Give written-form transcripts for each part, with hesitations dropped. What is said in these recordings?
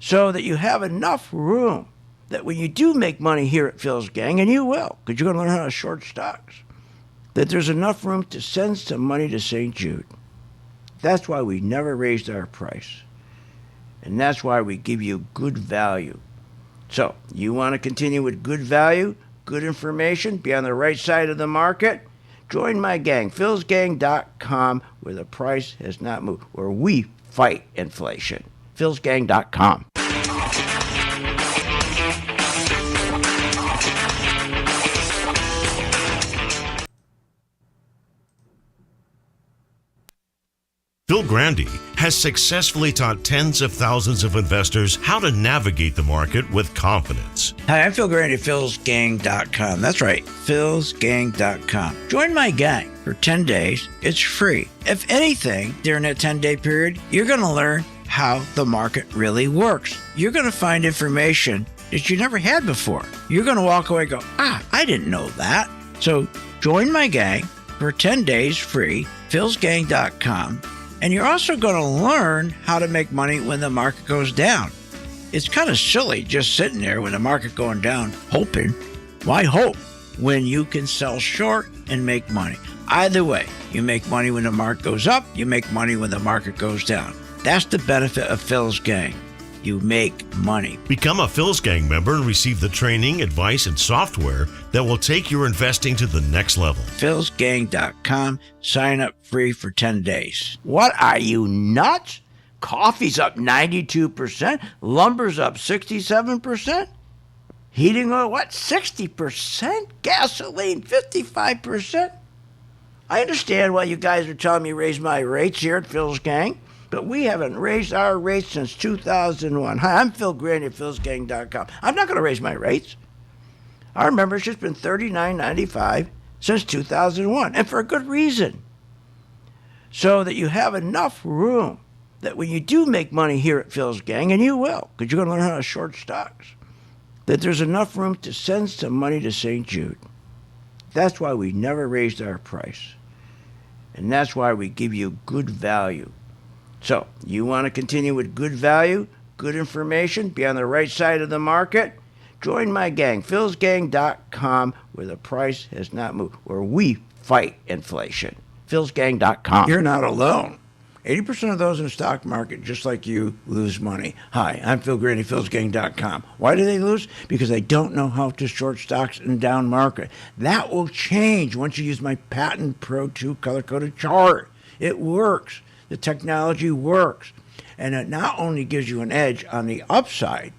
so that you have enough room that when you do make money here at Phil's Gang, and you will, because you're going to learn how to short stocks, that there's enough room to send some money to St. Jude. That's why we never raised our price. And that's why we give you good value. So, you want to continue with good value, good information, be on the right side of the market? Join my gang, philsgang.com, where the price has not moved, where we fight inflation. philsgang.com. Phil Grandy has successfully taught tens of thousands of investors how to navigate the market with confidence. Hi, I'm Phil Grandy, philsgang.com. That's right, philsgang.com. Join my gang for 10 days. It's free. If anything, during that 10-day period, you're going to learn how the market really works. You're going to find information that you never had before. You're going to walk away and go, I didn't know that. So join my gang for 10 days free, philsgang.com. And you're also going to learn how to make money when the market goes down. It's kind of silly just sitting there when the market going down, hoping. Why hope when you can sell short and make money? Either way, you make money when the market goes up, you make money when the market goes down. That's the benefit of Phil's Gang. You make money. Become a Phil's Gang member and receive the training, advice, and software that will take your investing to the next level. philsgang.com. Sign up free for 10 days. What are you, nuts? Coffee's up 92%. Lumber's up 67%. Heating oil, 60%? Gasoline, 55%? I understand why you guys are telling me to raise my rates here at Phil's Gang. But we haven't raised our rates since 2001. Hi, I'm Phil Grandy at philsgang.com. I'm not going to raise my rates. Our membership's been $39.95 since 2001, and for a good reason. So that you have enough room that when you do make money here at Phil's Gang, and you will, because you're going to learn how to short stocks, that there's enough room to send some money to St. Jude. That's why we never raised our price. And that's why we give you good value. So, you want to continue with good value, good information, be on the right side of the market? Join my gang, philsgang.com, where the price has not moved, where we fight inflation. philsgang.com. You're not alone. 80% of those in the stock market, just like you, lose money. Hi, I'm Phil Grandy, philsgang.com. Why do they lose? Because they don't know how to short stocks in down market. That will change once you use my patent Pro 2 color-coded chart. It works. The technology works. And it not only gives you an edge on the upside,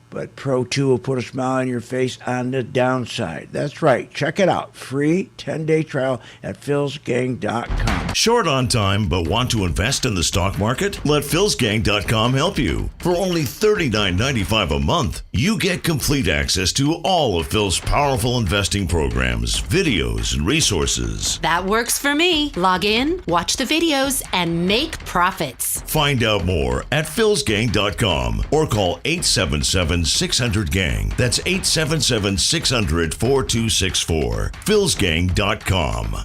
but Pro 2 will put a smile on your face on the downside. That's right. Check it out. Free 10-day trial at philsgang.com. Short on time but want to invest in the stock market? Let philsgang.com help you. For only $39.95 a month, you get complete access to all of Phil's powerful investing programs, videos, and resources. That works for me. Log in, watch the videos, and make profits. Find out more at philsgang.com or call 877-600-GANG. That's 877-600-4264. philsgang.com.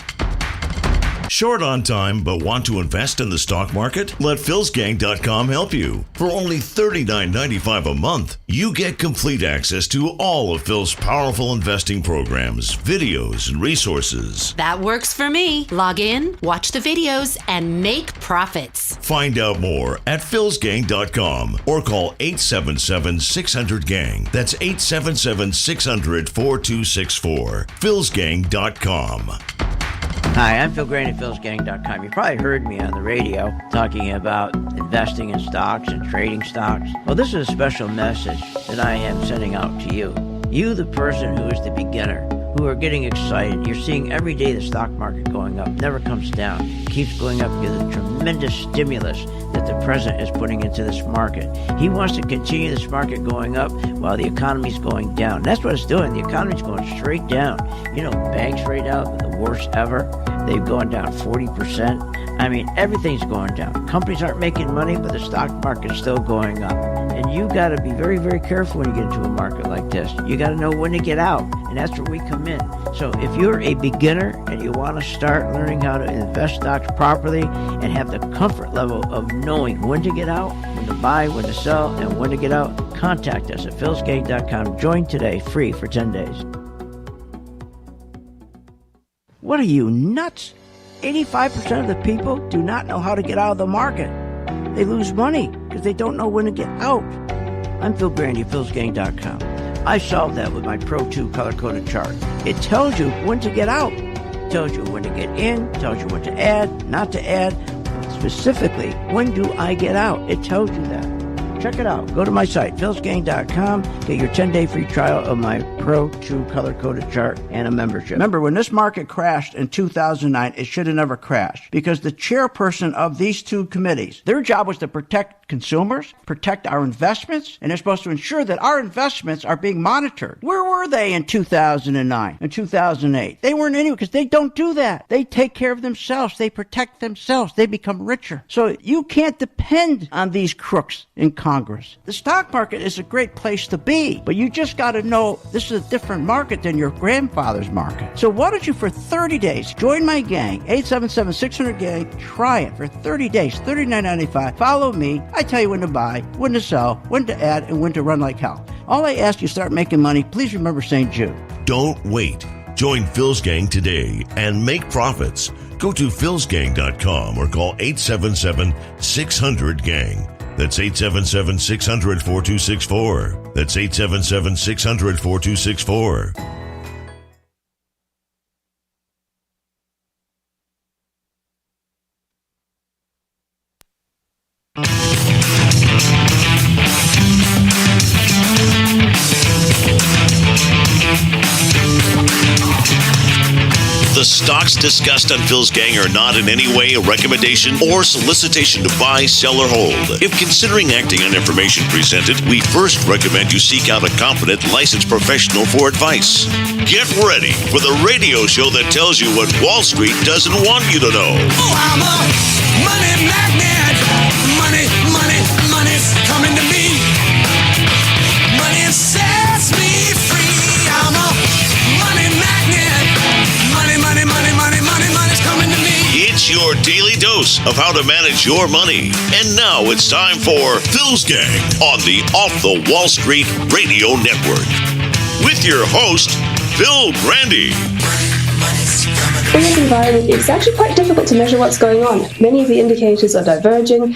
Short on time but want to invest in the stock market? Let philsgang.com help you. For only $39.95 a month, you get complete access to all of Phil's powerful investing programs, videos, and resources. That works for me. Log in, watch the videos, and make profits. Find out more at philsgang.com or call 877-600-GANG. That's 877-600-4264. philsgang.com. Hi, I'm Phil Grandy at philsgang.com. You probably heard me on the radio talking about investing in stocks and trading stocks. Well, this is a special message that I am sending out to you. You, the person who is the beginner, who are getting excited. You're seeing every day the stock market going up, never comes down. It keeps going up because of the tremendous stimulus that the president is putting into this market. He wants to continue this market going up while the economy's going down. That's what it's doing. The economy's going straight down. You know, banks right now are the worst ever. They've gone down 40%. I mean, everything's going down. Companies aren't making money, but the stock market's still going up. And you got to be very, very careful when you get into a market like this. You got to know when to get out, and that's where we come in. So if you're a beginner and you want to start learning how to invest stocks properly and have the comfort level of knowing when to get out, when when to buy, when to sell, and when to get out, contact us at philsgang.com. Join today, free for 10 days. What are you, nuts? 85% of the people do not know how to get out of the market. They lose money because they don't know when to get out. I'm Phil Grandy, philsgang.com. I solved that with my Pro 2 color-coded chart. It tells you when to get out. It tells you when to get in, tells you when to add, not to add. Specifically, when do I get out? It tells you that. Check it out. Go to my site, philsgang.com. Get your 10-day free trial of my Pro 2 color-coded chart and a membership. Remember, when this market crashed in 2009, it should have never crashed because the chairperson of these two committees, their job was to protect consumers, protect our investments, and they're supposed to ensure that our investments are being monitored. Where were they in 2009 and 2008? They weren't anywhere because they don't do that. They take care of themselves. They protect themselves. They become richer. So you can't depend on these crooks in Congress. The stock market is a great place to be, but you just got to know this is a different market than your grandfather's market. So why don't you, for 30 days, join my gang, 877-600-GANG, try it for 30 days, $39.95. Follow me. I tell you when to buy, when to sell, when to add, and when to run like hell. All I ask you, start making money. Please remember St. Jude. Don't wait. Join Phil's Gang today and make profits. Go to philsgang.com or call 877-600-GANG. That's 877-600-4264. That's 877-600-4264. The stocks discussed on Phil's Gang are not in any way a recommendation or solicitation to buy, sell, or hold. If considering acting on information presented, we first recommend you seek out a competent, licensed professional for advice. Get ready for the radio show that tells you what Wall Street doesn't want you to know. Oh, I'm a money magnet. Money, money, money's coming to me. Money sets me free. I'm a money magnet. Money, money, money, money, money, money's coming to me. It's your daily dose of how to manage your money. And now it's time for Phil's Gang on the Off the Wall Street Radio Network. With your host, Phil Grandy. In this environment, it's actually quite difficult to measure what's going on. Many of the indicators are diverging.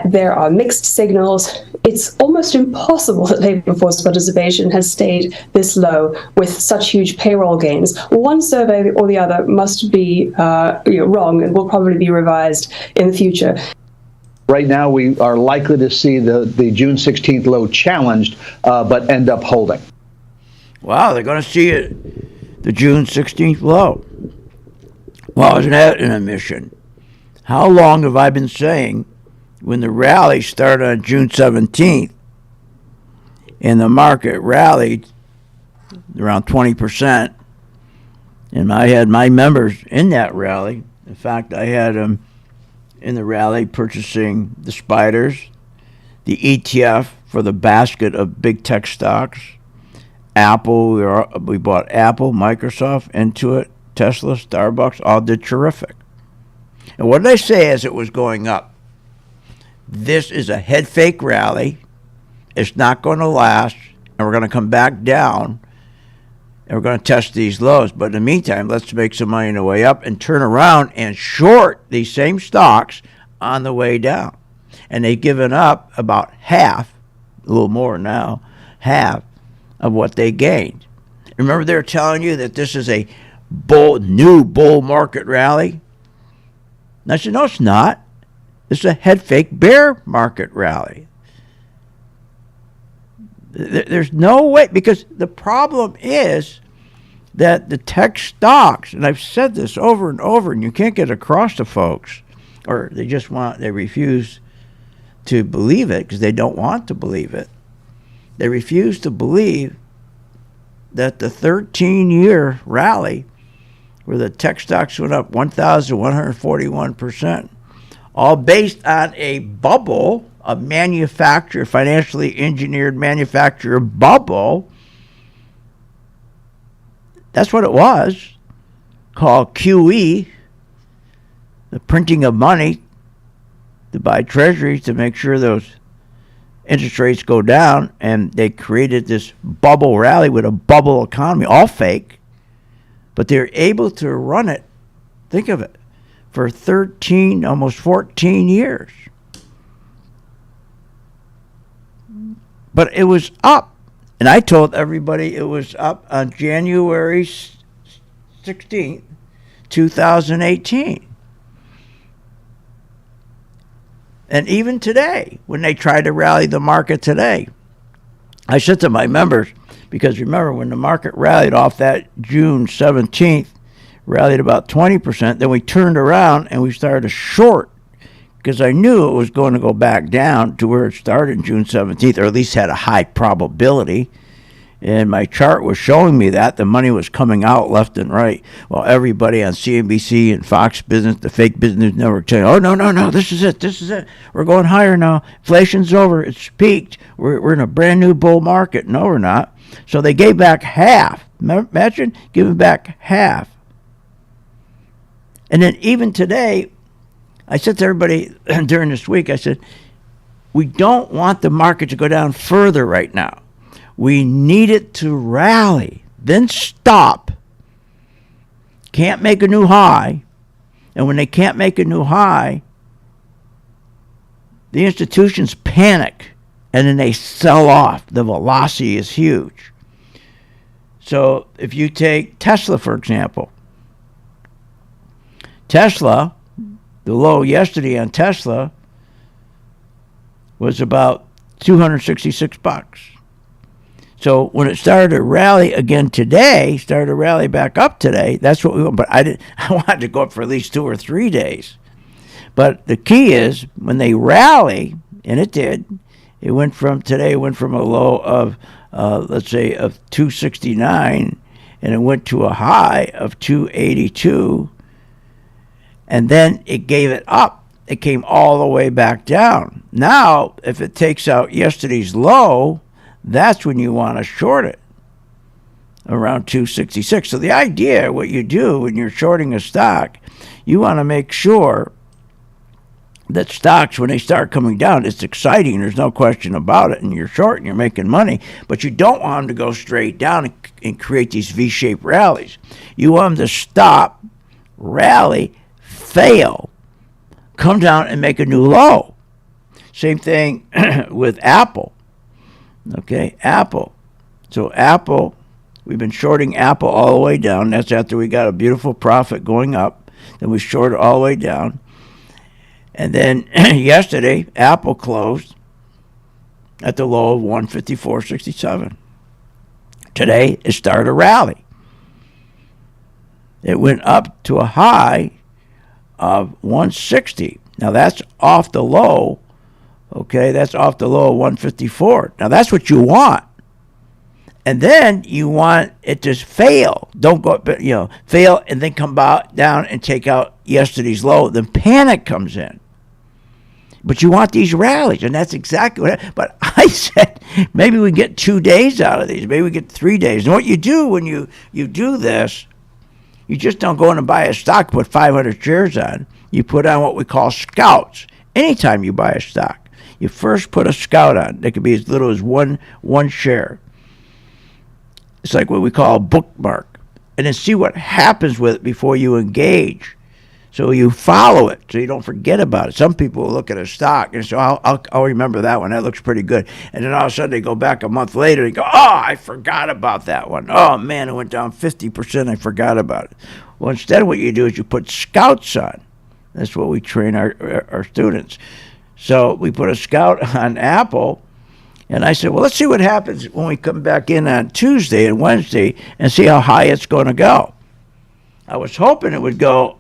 There are mixed signals. It's almost impossible that labor force participation has stayed this low with such huge payroll gains. One survey or the other must be wrong and will probably be revised in the future. Right now, we are likely to see the June 16th low challenged, but end up holding. Wow, they're going to see it, the June 16th low. Well, isn't that an admission? How long have I been saying when the rally started on June 17th and the market rallied around 20%, and I had my members in that rally. In fact, I had them in the rally purchasing the spiders, the ETF for the basket of big tech stocks, Apple, we bought Apple, Microsoft, Intuit, Tesla, Starbucks, all did terrific. And what did I say as it was going up? This is a head fake rally. It's not going to last, and we're going to come back down, and we're going to test these lows. But in the meantime, let's make some money on the way up and turn around and short these same stocks on the way down. And they've given up about half, a little more now, half of what they gained. Remember, they're telling you that this is a new bull market rally? And I said, no, it's not. This is a head fake bear market rally. There's no way, because the problem is that the tech stocks, and I've said this over and over, and you can't get across to folks, or they refuse to believe it because they don't want to believe it. They refuse to believe that the 13-year rally where the tech stocks went up 1,141%, all based on a bubble, a financially engineered manufacturer bubble. That's what it was, called QE, the printing of money to buy treasuries to make sure those interest rates go down, and they created this bubble rally with a bubble economy, all fake, but they're able to run it, think of it, for 13, almost 14 years. But it was up. And I told everybody it was up on January 16th, 2018. And even today, when they try to rally the market today, I said to my members, because remember, when the market rallied off that June 17th, rallied about 20%, then we turned around and we started to short, because I knew it was going to go back down to where it started June 17th, or at least had a high probability. And my chart was showing me that the money was coming out left and right. Well, everybody on CNBC and Fox Business, the fake business network, saying, "Oh, no, this is it. We're going higher now. Inflation's over. It's peaked. We're in a brand new bull market." No, we're not. So they gave back half. Imagine giving back half. And then even today, I said to everybody during this week, I said, we don't want the market to go down further right now. We need it to rally, then stop. Can't make a new high. And when they can't make a new high, the institutions panic and then they sell off. The velocity is huge. So if you take Tesla, for example, Tesla, the low yesterday on Tesla was about $266. So when it started to rally again today, started to rally back up today, that's what we want. But I wanted to go up for at least 2 or 3 days. But the key is when they rally, and it did, it went from a low of, let's say, of 269, and it went to a high of 282, and then it gave it up. It came all the way back down. Now, if it takes out yesterday's low, that's when you want to short it, around 266. So the idea, what you do when you're shorting a stock, you want to make sure that stocks, when they start coming down, it's exciting. There's no question about it. And you're short and you're making money. But you don't want them to go straight down and create these V-shaped rallies. You want them to stop, rally, fail, come down and make a new low. Same thing with Apple. Okay, Apple. So Apple, we've been shorting Apple all the way down. That's after we got a beautiful profit going up. Then we shorted all the way down. And then yesterday, Apple closed at the low of 154.67. Today, it started a rally. It went up to a high of 160. Now, that's off the low. Okay, that's off the low of 154. Now, that's what you want. And then you want it to fail. Don't go, fail and then come down and take out yesterday's low. Then panic comes in. But you want these rallies, and that's exactly what. But I said maybe we get 2 days out of these. Maybe we get 3 days. And what you do when you do this, you just don't go in and buy a stock, put 500 shares on. You put on what we call scouts. Anytime you buy a stock, you first put a scout on. It could be as little as one share. It's like what we call a bookmark. And then see what happens with it before you engage. So you follow it so you don't forget about it. Some people will look at a stock and say, I'll remember that one. That looks pretty good. And then all of a sudden they go back a month later and go, I forgot about that one. Oh, man, it went down 50%. I forgot about it. Well, instead what you do is you put scouts on. That's what we train our students. So we put a scout on Apple. And I said, well, let's see what happens when we come back in on Tuesday and Wednesday and see how high it's going to go. I was hoping it would go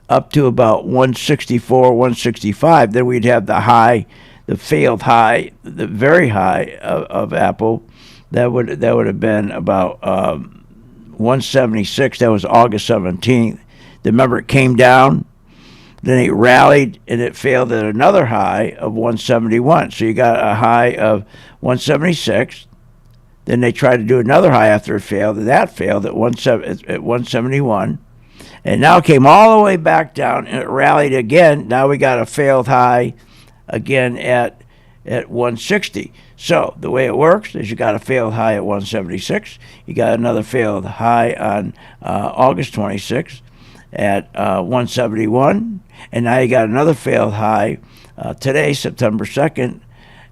up to about 164, 165. Then we'd have the high, the failed high, the very high of Apple. That would have been about 176. That was August 17th. Remember, it came down. Then it rallied, and it failed at another high of 171. So you got a high of 176. Then they tried to do another high after it failed, and that failed at 171. And now it came all the way back down, and it rallied again. Now we got a failed high again at at 160. So the way it works is you got a failed high at 176. You got another failed high on August 26th at 171. And now you got another failed high today, September 2nd,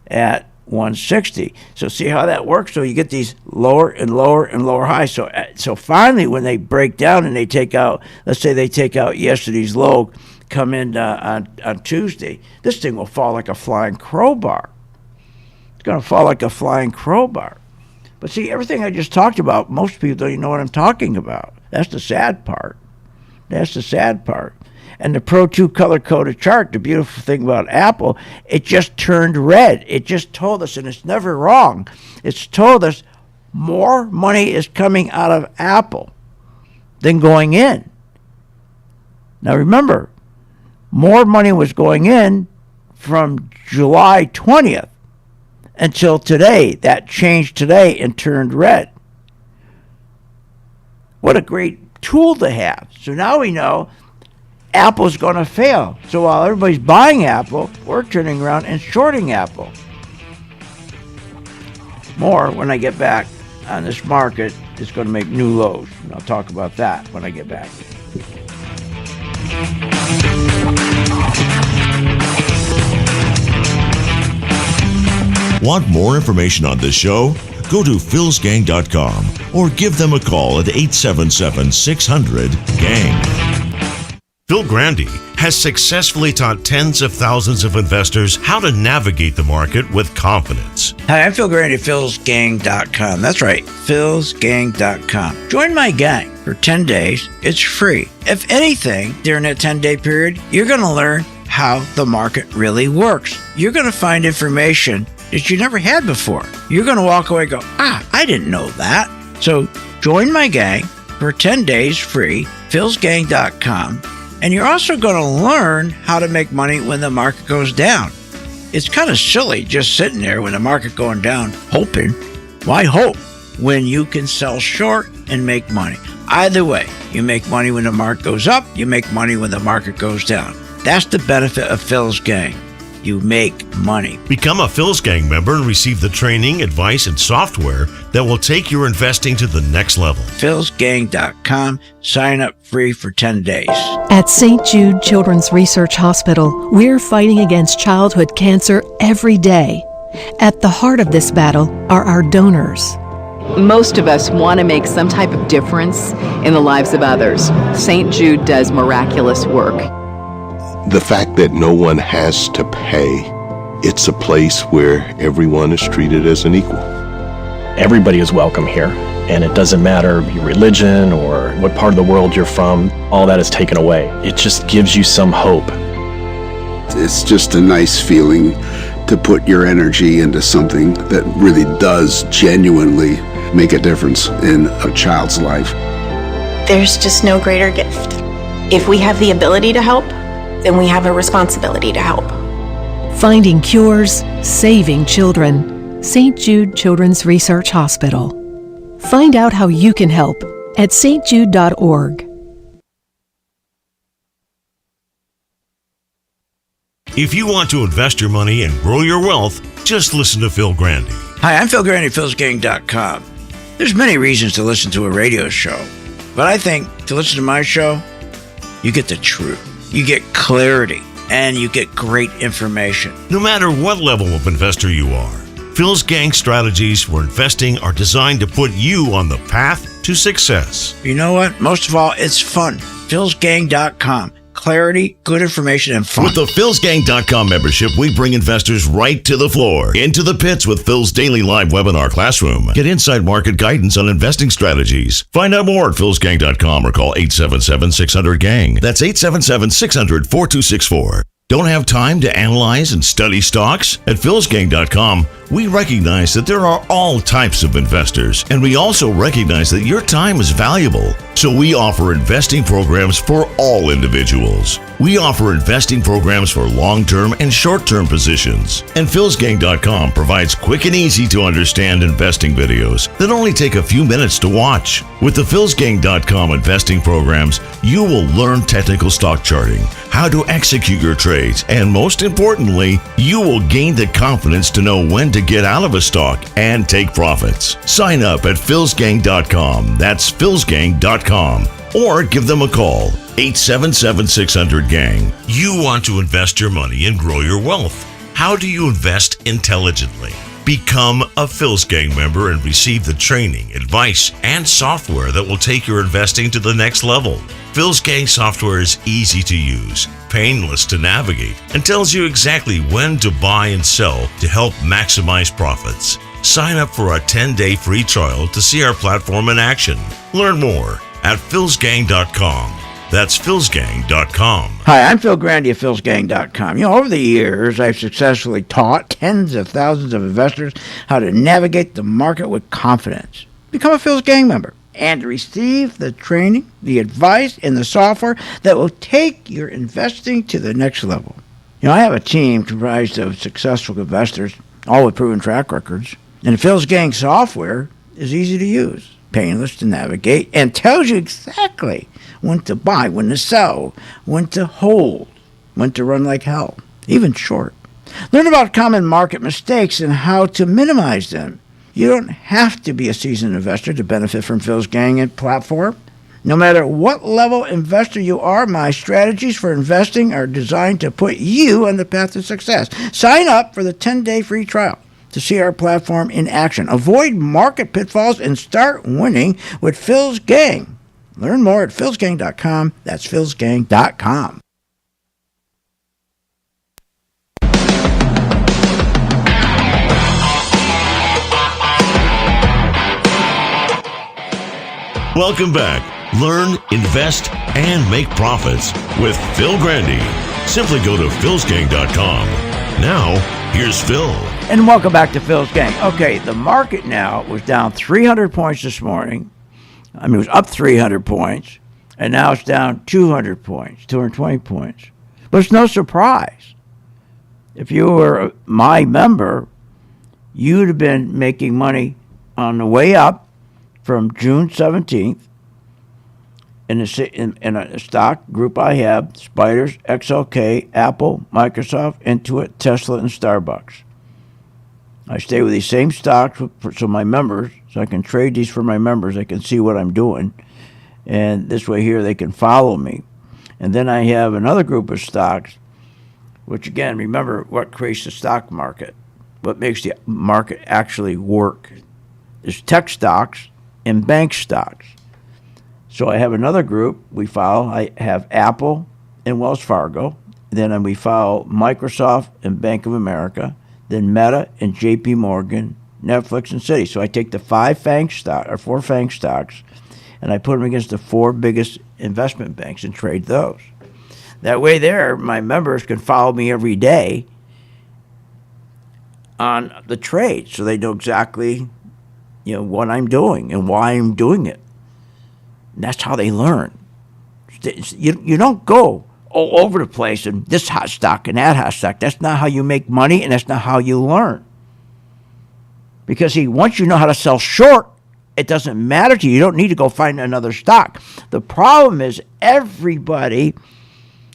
at 160. So see how that works? So you get these lower and lower and lower highs. So finally, when they break down and they take out, let's say they take out yesterday's low, come in on Tuesday, this thing will fall like a flying crowbar. It's going to fall like a flying crowbar. But see, everything I just talked about, most people don't even know what I'm talking about. That's the sad part. That's the sad part. And the Pro 2 color-coded chart, the beautiful thing about Apple, it just turned red. It just told us, and it's never wrong, it's told us more money is coming out of Apple than going in. Now remember, more money was going in from July 20th until today. That changed today and turned red. What a great tool to have. So now we know Apple's going to fail. So while everybody's buying Apple, we're turning around and shorting Apple. More when I get back on this market. It's going to make new lows. And I'll talk about that when I get back. Want more information on this show? Go to philsgang.com or give them a call at 877-600-GANG. Phil Grandy has successfully taught tens of thousands of investors how to navigate the market with confidence. Hi, I'm Phil Grandy, philsgang.com. That's right, philsgang.com. Join my gang for 10 days. It's free. If anything, during that 10-day period, you're going to learn how the market really works. You're going to find information that you never had before. You're going to walk away and go, I didn't know that. So join my gang for 10 days free, philsgang.com. And you're also going to learn how to make money when the market goes down. It's kind of silly just sitting there when the market going down, hoping. Why hope when you can sell short and make money? Either way, you make money when the market goes up, you make money when the market goes down. That's the benefit of Phil's Gang. You make money. Become a Phil's Gang member and receive the training, advice, and software that will take your investing to the next level. philsgang.com. Sign up free for 10 days. At St. Jude Children's Research Hospital, we're fighting against childhood cancer every day. At the heart of this battle are our donors. Most of us want to make some type of difference in the lives of others. St. Jude does miraculous work. The fact that no one has to pay, it's a place where everyone is treated as an equal. Everybody is welcome here, and it doesn't matter your religion or what part of the world you're from, all that is taken away. It just gives you some hope. It's just a nice feeling to put your energy into something that really does genuinely make a difference in a child's life. There's just no greater gift. If we have the ability to help, then we have a responsibility to help. Finding cures, saving children. St. Jude Children's Research Hospital. Find out how you can help at stjude.org. If you want to invest your money and grow your wealth, just listen to Phil Grandy. Hi, I'm Phil Grandy, philsgang.com. There's many reasons to listen to a radio show, but I think to listen to my show, you get the truth. You get clarity, and you get great information. No matter what level of investor you are, Phil's Gang strategies for investing are designed to put you on the path to success. You know what? Most of all, it's fun. philsgang.com. Clarity, good information, and fun. With the philsgang.com membership, we bring investors right to the floor, into the pits with Phil's daily live webinar classroom. Get inside market guidance on investing strategies. Find out more at philsgang.com or call 877-600-GANG. That's 877-600-4264. Don't have time to analyze and study stocks? At philsgang.com, We recognize that there are all types of investors, and we also recognize that your time is valuable. So we offer investing programs for all individuals. We offer investing programs for long-term and short-term positions. And philsgang.com provides quick and easy to understand investing videos that only take a few minutes to watch. With the philsgang.com investing programs, you will learn technical stock charting, how to execute your trades, and most importantly, you will gain the confidence to know when to get out of a stock and take profits. Sign up at philsgang.com. That's philsgang.com. Or give them a call, 877-600-GANG. You want to invest your money and grow your wealth. How do you invest intelligently? Become a Phil's Gang member and receive the training, advice, and software that will take your investing to the next level. Phil's Gang software is easy to use, painless to navigate, and tells you exactly when to buy and sell to help maximize profits. Sign up for a 10-day free trial to see our platform in action. Learn more at philsgang.com. That's philsgang.com. Hi, I'm Phil Grandy of philsgang.com. Over the years, I've successfully taught tens of thousands of investors how to navigate the market with confidence. Become a Phil's Gang member and receive the training, the advice, and the software that will take your investing to the next level. I have a team comprised of successful investors, all with proven track records. And the Phil's Gang software is easy to use, painless to navigate, and tells you exactly when to buy, when to sell, when to hold, when to run like hell, even short. Learn about common market mistakes and how to minimize them. You don't have to be a seasoned investor to benefit from Phil's Gang and platform. No matter what level investor you are, my strategies for investing are designed to put you on the path to success. Sign up for the 10-day free trial to see our platform in action. Avoid market pitfalls and start winning with Phil's Gang. Learn more at philsgang.com. That's philsgang.com. Welcome back. Learn, invest, and make profits with Phil Grandy. Simply go to philsgang.com. Now, here's Phil. And welcome back to Phil's Gang. Okay, the market now was down 300 points this morning. It was up 300 points, and now it's down 200 points, 220 points. But it's no surprise. If you were my member, you'd have been making money on the way up from June 17th in a stock group I have, Spiders, XLK, Apple, Microsoft, Intuit, Tesla, and Starbucks. I stay with these same stocks so my members, so I can trade these for my members. They can see what I'm doing. And this way here, they can follow me. And then I have another group of stocks, which again, remember what creates the stock market. What makes the market actually work is tech stocks and bank stocks. So I have another group we follow. I have Apple and Wells Fargo. Then we follow Microsoft and Bank of America. Then Meta and JP Morgan, Netflix and Citi. So I take the four FANG stocks, and I put them against the four biggest investment banks and trade those. That way there, my members can follow me every day on the trade, so they know exactly, what I'm doing and why I'm doing it. And that's how they learn. You don't go all over the place and this hot stock and that hot stock. That's not how you make money, and that's not how you learn. Because once you know how to sell short, it doesn't matter to you. You don't need to go find another stock. The problem is everybody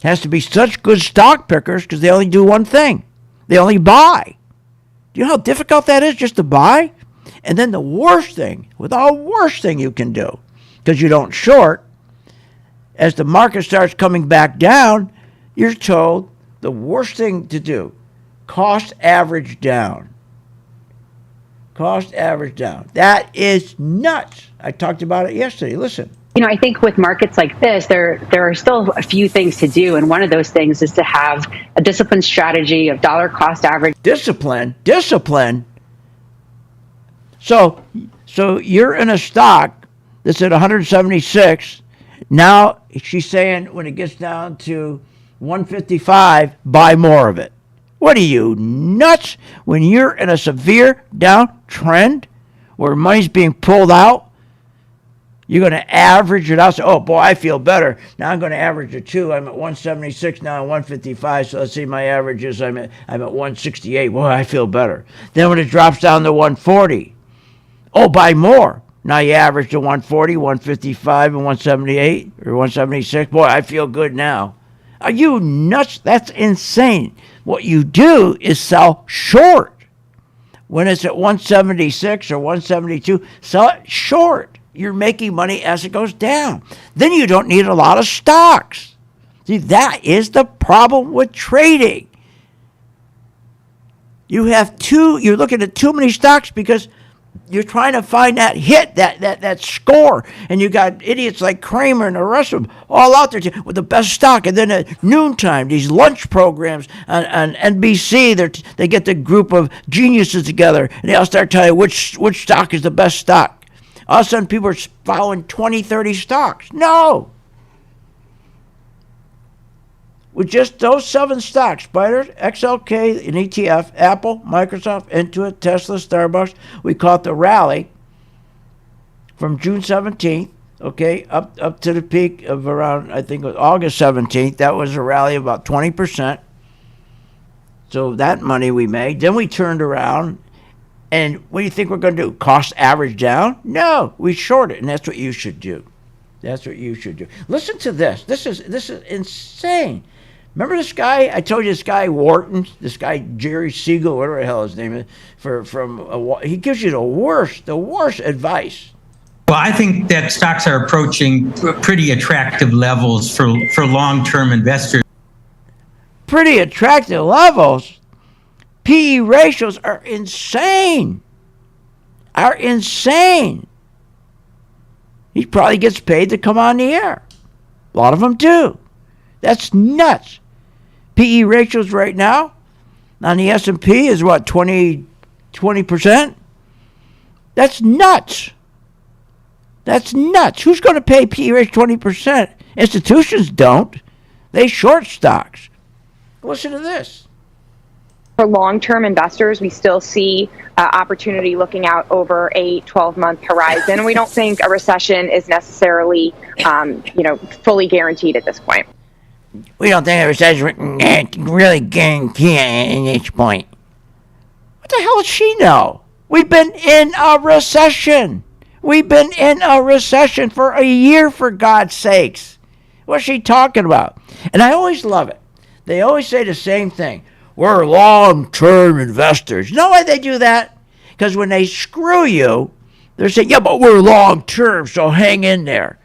has to be such good stock pickers because they only do one thing. They only buy. Do you know how difficult that is just to buy? And then the worst thing you can do, because you don't short, as the market starts coming back down, you're told the worst thing to do, cost average down. Cost average down. That is nuts. I talked about it yesterday. Listen. I think with markets like this, there are still a few things to do. And one of those things is to have a disciplined strategy of dollar cost average. Discipline. So you're in a stock that's at 176. Now she's saying when it gets down to 155, buy more of it. What are you, nuts? When you're in a severe downtrend where money's being pulled out, you're going to average it out. So, oh, boy, I feel better. Now I'm going to average it, too. I'm at 176 now, 155. So let's see, my average is I'm at 168. Boy, I feel better. Then when it drops down to 140, oh, buy more. Now you average to 140, 155, and 178 or 176. Boy, I feel good now. Are you nuts? That's insane. What you do is sell short. When it's at 176 or 172, sell it short. You're making money as it goes down. Then you don't need a lot of stocks. See, that is the problem with trading. You're looking at too many stocks because you're trying to find that hit, that score. And you got idiots like Kramer and the rest of them all out there with the best stock. And then at noontime, these lunch programs on NBC, they get the group of geniuses together, and they all start telling you which stock is the best stock. All of a sudden, people are following 20, 30 stocks. No. With just those 7 stocks, Spider, XLK, an ETF, Apple, Microsoft, Intuit, Tesla, Starbucks, we caught the rally from June 17th, okay, up to the peak of around, I think it was August 17th. That was a rally of about 20%. So that money we made. Then we turned around. And what do you think we're going to do? Cost average down? No, we short it, and that's what you should do. That's what you should do. Listen to this. This is insane. Remember this guy? I told you this guy Wharton, this guy Jerry Siegel, whatever the hell his name is. He gives you the worst advice. Well, I think that stocks are approaching pretty attractive levels for long-term investors. Pretty attractive levels? PE ratios are insane. He probably gets paid to come on the air. A lot of them do. That's nuts. PE ratios right now on the S&P is what, 20%? That's nuts. That's nuts. Who's going to pay PE ratio 20%? Institutions don't. They short stocks. Listen to this. For long-term investors, we still see opportunity looking out over a 12-month horizon. We don't think a recession is necessarily, fully guaranteed at this point. We don't think a recession really guaranteed at this point. What the hell does she know? We've been in a recession. We've been in a recession for a year, for God's sakes. What's she talking about? And I always love it. They always say the same thing. We're long-term investors. You know why they do that? Because when they screw you, they're saying, yeah, but we're long-term, so hang in there.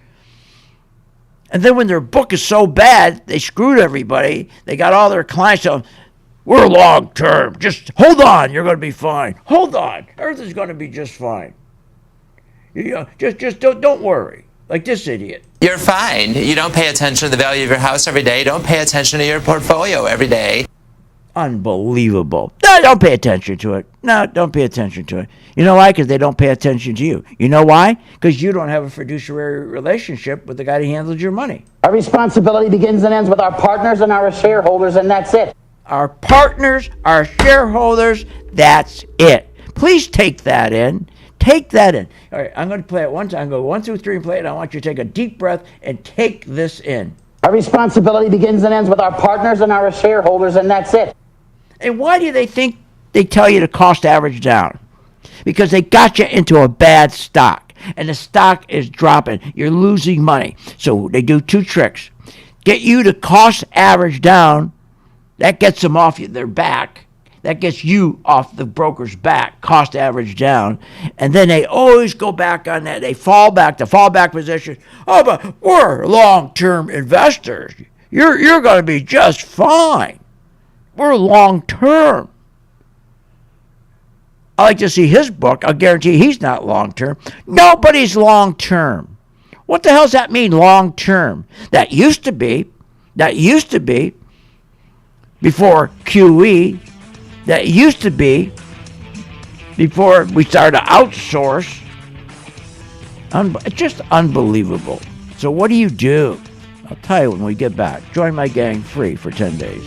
And then when their book is so bad, they screwed everybody. They got all their clients saying, we're long-term. Just hold on. You're going to be fine. Hold on. Everything's going to be just fine. Just don't worry. Like this idiot. You're fine. You don't pay attention to the value of your house every day. Don't pay attention to your portfolio every day. Unbelievable. No, don't pay attention to it. No, don't pay attention to it. You know why? Because they don't pay attention to you. You know why? Because you don't have a fiduciary relationship with the guy who handles your money. Our responsibility begins and ends with our partners and our shareholders, and that's it. Our partners, our shareholders, that's it. Please take that in. Take that in. All right, I'm going to play it one time. I'm going to go 1 through 3 and play it. I want you to take a deep breath and take this in. Our responsibility begins and ends with our partners and our shareholders, and that's it. And why do they think they tell you to cost average down? Because they got you into a bad stock, and the stock is dropping. You're losing money. So they do 2 tricks. Get you to cost average down. That gets them off their back. That gets you off the broker's back, cost average down. And then they always go back on that. They fall back, the fallback position. Oh, but we're long-term investors. You're going to be just fine. We're long-term. I like to see his book. I'll guarantee he's not long-term. Nobody's long-term. What the hell does that mean, long-term? That used to be before QE. That used to be before we started to outsource. It's just unbelievable. So what do? I'll tell you when we get back. Join my gang free for 10 days.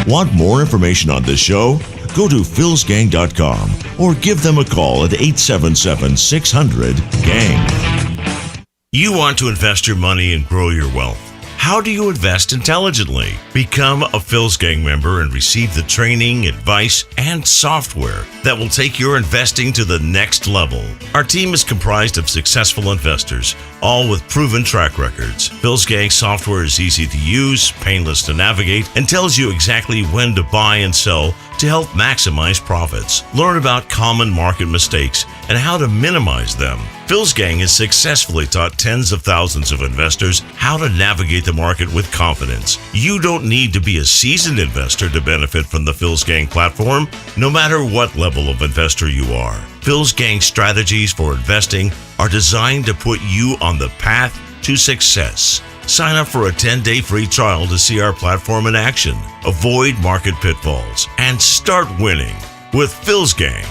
Want more information on this show? Go to philsgang.com or give them a call at 877-600-GANG. You want to invest your money and grow your wealth. How do you invest intelligently? Become a Phil's Gang member and receive the training, advice, and software that will take your investing to the next level. Our team is comprised of successful investors, all with proven track records. Phil's Gang software is easy to use, painless to navigate, and tells you exactly when to buy and sell to help maximize profits. Learn about common market mistakes and how to minimize them. Phil's Gang has successfully taught tens of thousands of investors how to navigate the market with confidence. You don't need to be a seasoned investor to benefit from the Phil's Gang platform, no matter what level of investor you are. Phil's Gang strategies for investing are designed to put you on the path to success. Sign up for a 10-day free trial to see our platform in action, avoid market pitfalls, and start winning with Phil's Gang.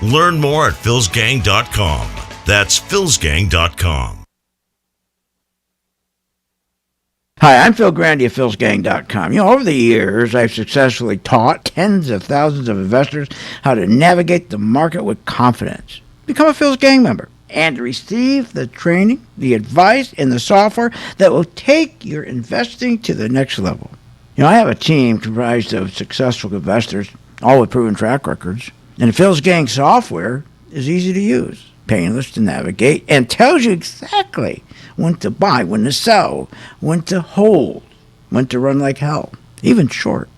Learn more at philsgang.com. That's philsgang.com. Hi, I'm Phil Grandy of philsgang.com. You know, over the years, I've successfully taught tens of thousands of investors how to navigate the market with confidence. Become a Phil's Gang member and receive the training, the advice, and the software that will take your investing to the next level. You know, I have a team comprised of successful investors, all with proven track records, and the Phil's Gang software is easy to use, painless to navigate, and tells you exactly when to buy, when to sell, when to hold, when to run like hell, even short.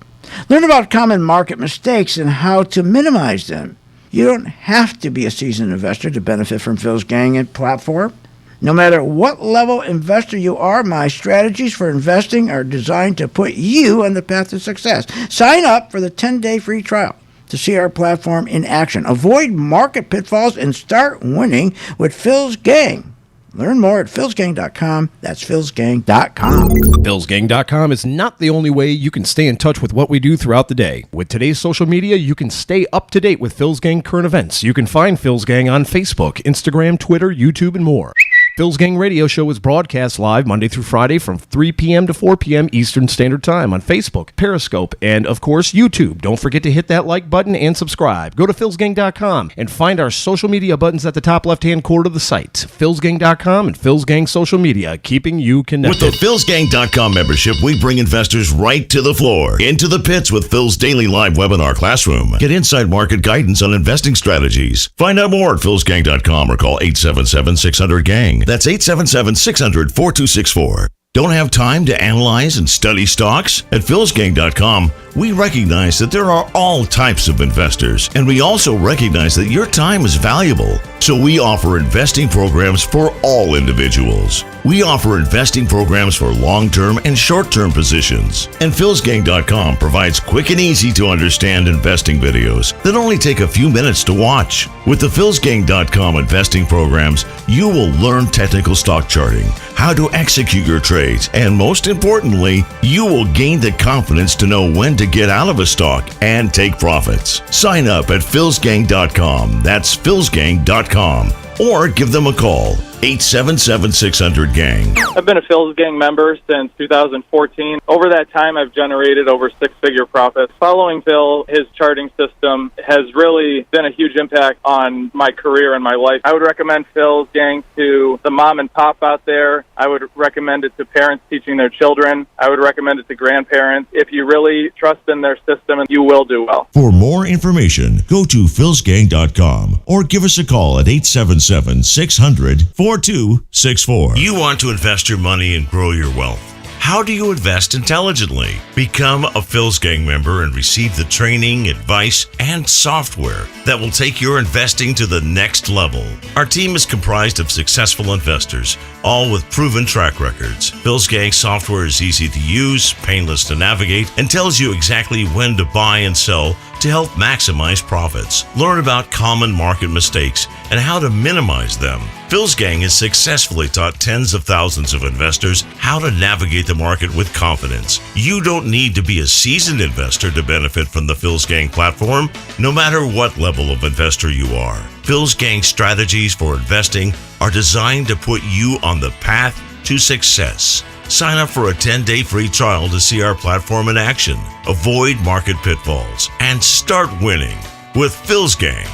Learn about common market mistakes and how to minimize them. You don't have to be a seasoned investor to benefit from Phil's Gang and platform. No matter what level investor you are, my strategies for investing are designed to put you on the path to success. Sign up for the 10-day free trial to see our platform in action. Avoid market pitfalls and start winning with Phil's Gang. Learn more at philsgang.com. That's philsgang.com. philsgang.com is not the only way you can stay in touch with what we do throughout the day. With today's social media, you can stay up to date with Phil's Gang current events. You can find Phil's Gang on Facebook, Instagram, Twitter, YouTube, and more. Phil's Gang radio show is broadcast live Monday through Friday from 3 p.m. to 4 p.m. Eastern Standard Time on Facebook, Periscope, and, of course, YouTube. Don't forget to hit that like button and subscribe. Go to philsgang.com and find our social media buttons at the top left-hand corner of the site. philsgang.com and Phil's Gang social media, keeping you connected. With the philsgang.com membership, we bring investors right to the floor, into the pits with Phil's daily live webinar classroom. Get inside market guidance on investing strategies. Find out more at philsgang.com or call 877-600-GANG. That's 877-600-4264. Don't have time to analyze and study stocks? At philsgang.com, we recognize that there are all types of investors, and we also recognize that your time is valuable. So we offer investing programs for all individuals. We offer investing programs for long-term and short-term positions. And philsgang.com provides quick and easy to understand investing videos that only take a few minutes to watch. With the philsgang.com investing programs, you will learn technical stock charting, how to execute your trades, and most importantly, you will gain the confidence to know when to get out of a stock and take profits. Sign up at philsgang.com. That's philsgang.com. Or give them a call, 877-600-GANG. I've been a Phil's Gang member since 2014. Over that time, I've generated over six-figure profits. Following Phil, his charting system has really been a huge impact on my career and my life. I would recommend Phil's Gang to the mom and pop out there. I would recommend it to parents teaching their children. I would recommend it to grandparents. If you really trust in their system, you will do well. For more information, go to philsgang.com or give us a call at 877-600-4264. You want to invest your money and grow your wealth. How do you invest intelligently? Become a Phil's Gang member and receive the training, advice, and software that will take your investing to the next level. Our team is comprised of successful investors, all with proven track records. Phil's Gang software is easy to use, painless to navigate, and tells you exactly when to buy and sell to help maximize profits. Learn about common market mistakes and how to minimize them. Phil's Gang has successfully taught tens of thousands of investors how to navigate the market with confidence. You don't need to be a seasoned investor to benefit from the Phil's Gang platform, no matter what level of investor you are. Phil's Gang strategies for investing are designed to put you on the path to success. Sign up for a 10-day free trial to see our platform in action, avoid market pitfalls, and start winning with Phil's Gang.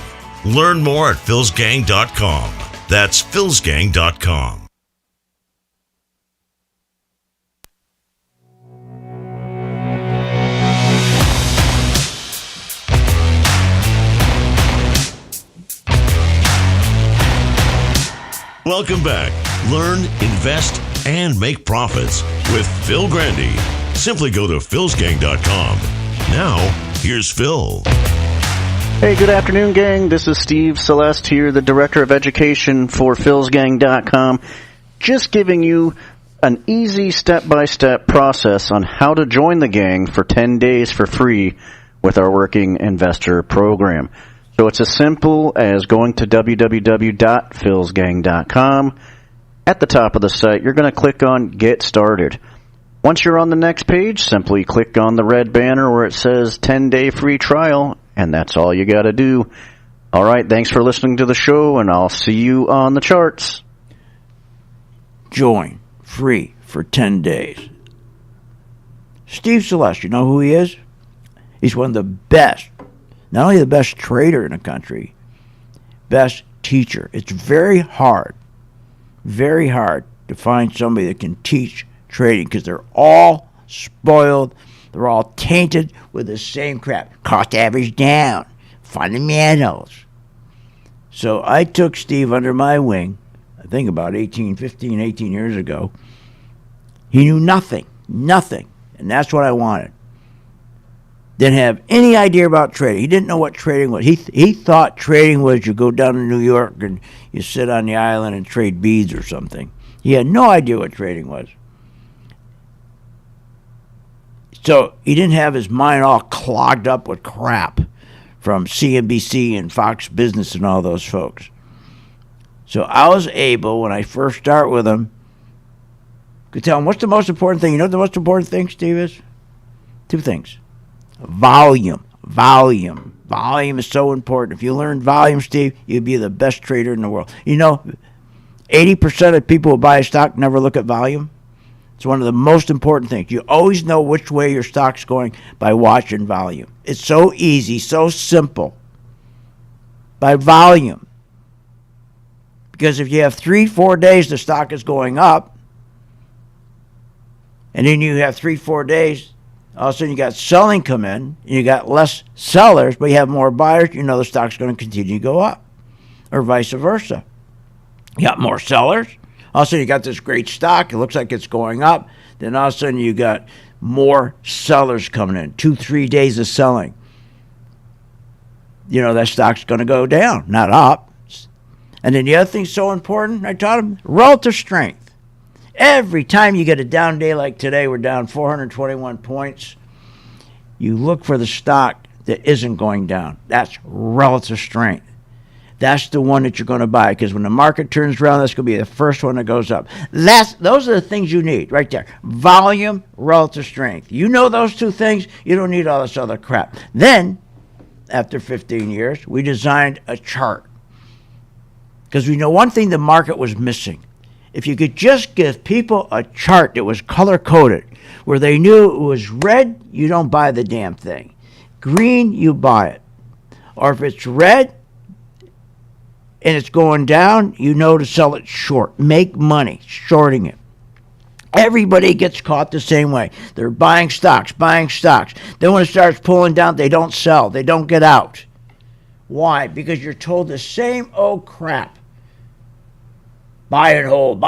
Learn more at philsgang.com. That's philsgang.com. Welcome back. Learn, invest, and make profits with Phil Grandy. Simply go to philsgang.com. Now, here's Phil. Hey, good afternoon, gang. This is Steve Celeste here, the Director of Education for philsgang.com. Just giving you an easy step-by-step process on how to join the gang for 10 days for free with our Working Investor program. So it's as simple as going to www.philsgang.com. At the top of the site, you're going to click on Get Started. Once you're on the next page, simply click on the red banner where it says 10-day free trial, and that's all you got to do. All right, thanks for listening to the show, and I'll see you on the charts. Join free for 10 days. Steve Celeste, you know who he is? He's one of the best, not only the best trader in the country, best teacher. It's very hard to find somebody that can teach trading because they're all spoiled. They're all tainted with the same crap. Cost average down, fundamentals. So I took Steve under my wing, I think about 18 years ago. He knew nothing. And that's what I wanted. Didn't have any idea about trading. He didn't know what trading was. He thought trading was you go down to New York and you sit on the island and trade beads or something. He had no idea what trading was. So he didn't have his mind all clogged up with crap from CNBC and Fox Business and all those folks. So I was able, when I first start with him, to tell him, what's the most important thing? You know what the most important thing, Steve, is? Two things. Volume. Volume is so important. If you learn volume, Steve, you'd be the best trader in the world. You know, 80% of people who buy a stock never look at volume. It's one of the most important things. You always know which way your stock's going by watching volume. It's so easy, so simple. By volume. Because if you have 3-4 days the stock is going up, and then you have 3-4 days, all of a sudden you got selling come in, and you got less sellers, but you have more buyers, you know the stock's going to continue to go up. Or vice versa. You got more sellers, all of a sudden you got this great stock, it looks like it's going up, then all of a sudden you got more sellers coming in, 2-3 days of selling. You know that stock's going to go down, not up. And then the other thing's so important, I taught him, relative strength. Every time you get a down day like today, we're down 421 points, you look for the stock that isn't going down. That's relative strength. That's the one that you're going to buy, because when the market turns around, that's going to be the first one that goes up. Those are the things you need right there. Volume, relative strength. You know those two things, you don't need all this other crap. Then, after 15 years, we designed a chart. Because we know one thing the market was missing. If you could just give people a chart that was color-coded, where they knew it was red, you don't buy the damn thing. Green, you buy it. Or if it's red and it's going down, you know to sell it short. Make money shorting it. Everybody gets caught the same way. They're buying stocks. Then when it starts pulling down, they don't sell. They don't get out. Why? Because you're told the same old crap. Buy and hold.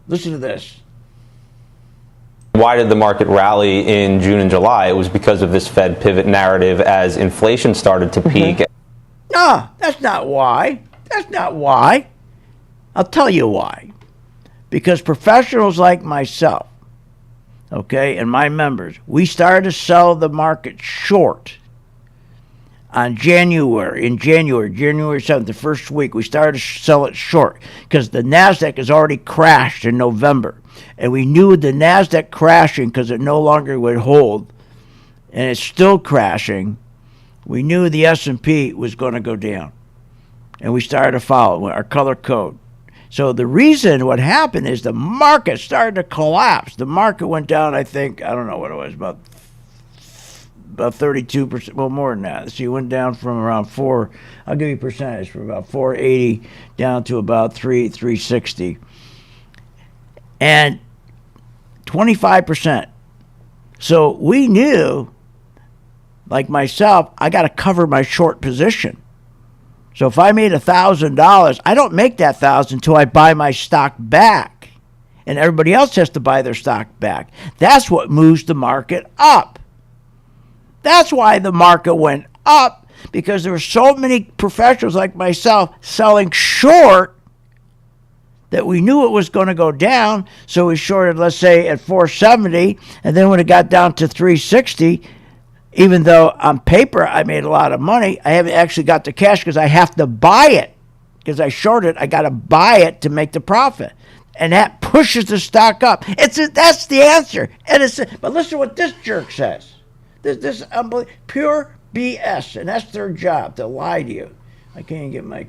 Listen to this. Why did the market rally in June and July? It was because of this Fed pivot narrative as inflation started to peak. No, that's not why. I'll tell you why. Because professionals like myself, okay, and my members, we started to sell the market short on January 7th, the first week, we started to sell it short because the NASDAQ has already crashed in November. And we knew the NASDAQ crashing because it no longer would hold, and it's still crashing. We knew the S&P was going to go down. And we started to follow our color code. So the reason what happened is the market started to collapse. The market went down, I think, I don't know what it was, about 32%, well, more than that. So you went down from around 4, I'll give you percentage, from about 480 down to about 360. And 25%. So we knew, like myself, I got to cover my short position. So if I made $1,000, I don't make that $1,000 until I buy my stock back. And everybody else has to buy their stock back. That's what moves the market up. That's why the market went up, because there were so many professionals like myself selling short that we knew it was going to go down. So we shorted, let's say, at 470, and then when it got down to 360, even though on paper I made a lot of money, I haven't actually got the cash because I have to buy it. Because I shorted, I got to buy it to make the profit. And that pushes the stock up. That's the answer. But listen to what this jerk says. This pure BS, and that's their job, to lie to you. I can't get my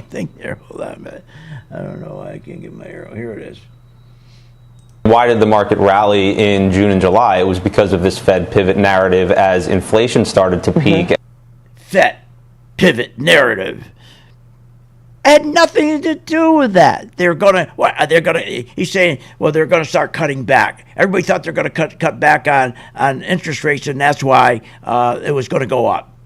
thing there. Hold on a minute. I don't know why I can't get my arrow. Here it is. Why did the market rally in June and July? It was because of this Fed pivot narrative as inflation started to peak. Fed pivot narrative. Had nothing to do with that. He's saying, well, they're going to start cutting back. Everybody thought they're going to cut back on interest rates, and that's why it was going to go up.